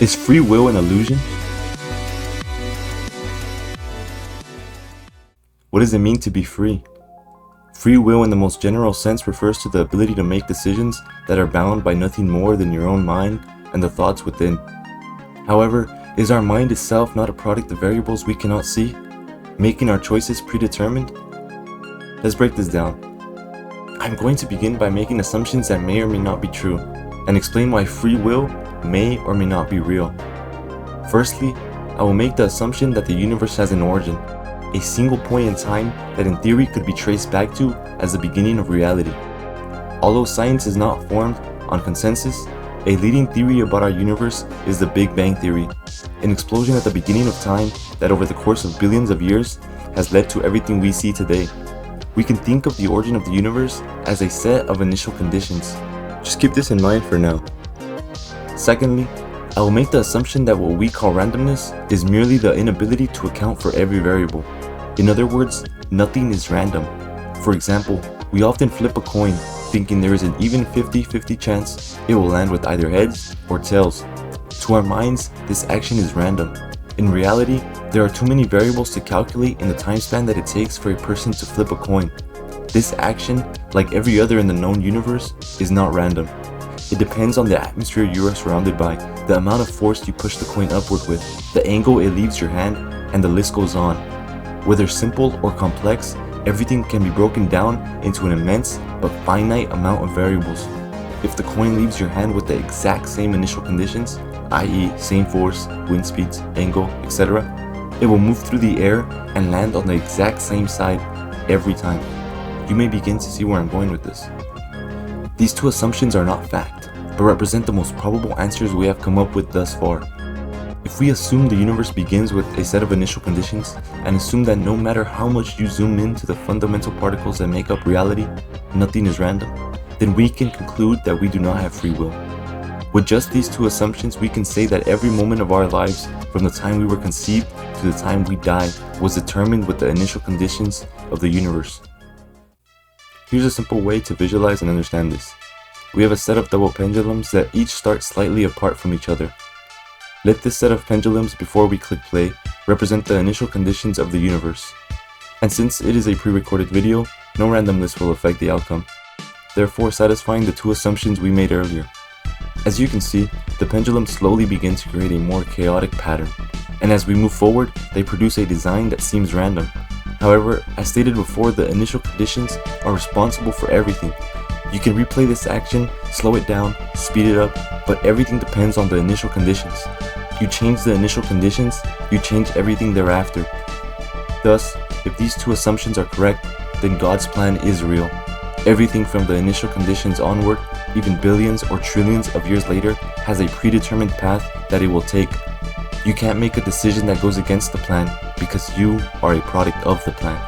Is free will an illusion? What does it mean to be free? Free will in the most general sense refers to the ability to make decisions that are bound by nothing more than your own mind and the thoughts within. However, is our mind itself not a product of variables we cannot see, making our choices predetermined? Let's break this down. I'm going to begin by making assumptions that may or may not be true, and explain why free will may or may not be real. Firstly, I will make the assumption that the universe has an origin, a single point in time that in theory could be traced back to as the beginning of reality. Although science is not formed on consensus, a leading theory about our universe is the Big Bang Theory, an explosion at the beginning of time that over the course of billions of years has led to everything we see today. We can think of the origin of the universe as a set of initial conditions. Just keep this in mind for now. Secondly, I will make the assumption that what we call randomness is merely the inability to account for every variable. In other words, nothing is random. For example, we often flip a coin, thinking there is an even 50-50 chance it will land with either heads or tails. To our minds, this action is random. In reality, there are too many variables to calculate in the time span that it takes for a person to flip a coin. This action, like every other in the known universe, is not random. It depends on the atmosphere you are surrounded by, the amount of force you push the coin upward with, the angle it leaves your hand, and the list goes on. Whether simple or complex, everything can be broken down into an immense but finite amount of variables. If the coin leaves your hand with the exact same initial conditions, i.e. same force, wind speeds, angle, etc., it will move through the air and land on the exact same side every time. You may begin to see where I'm going with this. These two assumptions are not fact, but represent the most probable answers we have come up with thus far. If we assume the universe begins with a set of initial conditions, and assume that no matter how much you zoom into the fundamental particles that make up reality, nothing is random, then we can conclude that we do not have free will. With just these two assumptions, we can say that every moment of our lives, from the time we were conceived to the time we die, was determined with the initial conditions of the universe. Here's a simple way to visualize and understand this. We have a set of double pendulums that each start slightly apart from each other. Let this set of pendulums, before we click play, represent the initial conditions of the universe. And since it is a pre-recorded video, no randomness will affect the outcome, therefore satisfying the two assumptions we made earlier. As you can see, the pendulum slowly begins to create a more chaotic pattern, and as we move forward, they produce a design that seems random. However, as stated before, the initial conditions are responsible for everything. You can replay this action, slow it down, speed it up, but everything depends on the initial conditions. You change the initial conditions, you change everything thereafter. Thus, if these two assumptions are correct, then God's plan is real. Everything from the initial conditions onward, even billions or trillions of years later, has a predetermined path that it will take. You can't make a decision that goes against the plan because you are a product of the plan.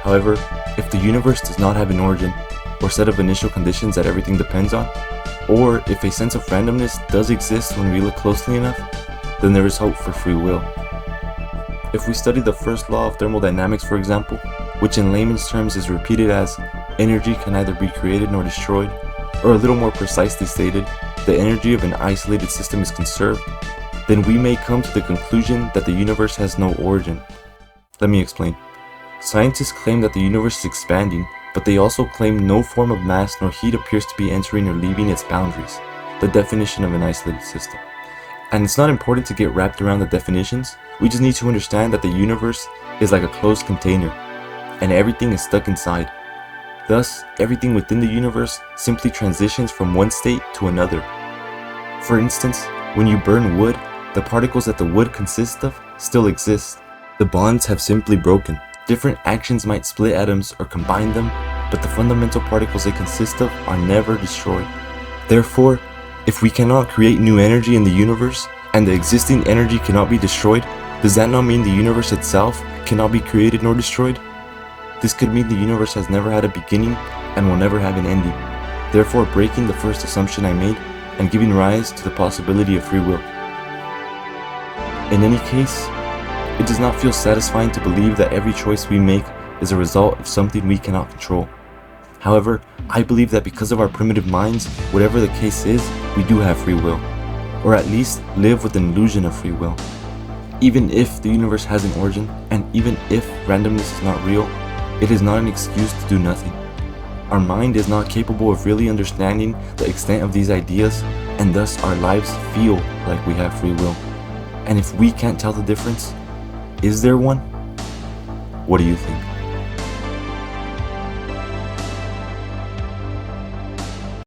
However, if the universe does not have an origin or set of initial conditions that everything depends on, or if a sense of randomness does exist when we look closely enough, then there is hope for free will. If we study the first law of thermodynamics, for example, which in layman's terms is repeated as energy can neither be created nor destroyed, or a little more precisely stated, the energy of an isolated system is conserved, then we may come to the conclusion that the universe has no origin. Let me explain. Scientists claim that the universe is expanding, but they also claim no form of mass nor heat appears to be entering or leaving its boundaries, the definition of an isolated system. And it's not important to get wrapped around the definitions, we just need to understand that the universe is like a closed container, and everything is stuck inside. Thus, everything within the universe simply transitions from one state to another. For instance, when you burn wood, the particles that the wood consists of still exist. The bonds have simply broken. Different actions might split atoms or combine them, but the fundamental particles they consist of are never destroyed. Therefore, if we cannot create new energy in the universe, and the existing energy cannot be destroyed, does that not mean the universe itself cannot be created nor destroyed? This could mean the universe has never had a beginning and will never have an ending, therefore breaking the first assumption I made and giving rise to the possibility of free will. In any case, it does not feel satisfying to believe that every choice we make is a result of something we cannot control. However, I believe that because of our primitive minds, whatever the case is, we do have free will. or at least live with an illusion of free will. Even if the universe has an origin, and even if randomness is not real, it is not an excuse to do nothing. Our mind is not capable of really understanding the extent of these ideas, and thus our lives feel like we have free will. And if we can't tell the difference, is there one? What do you think?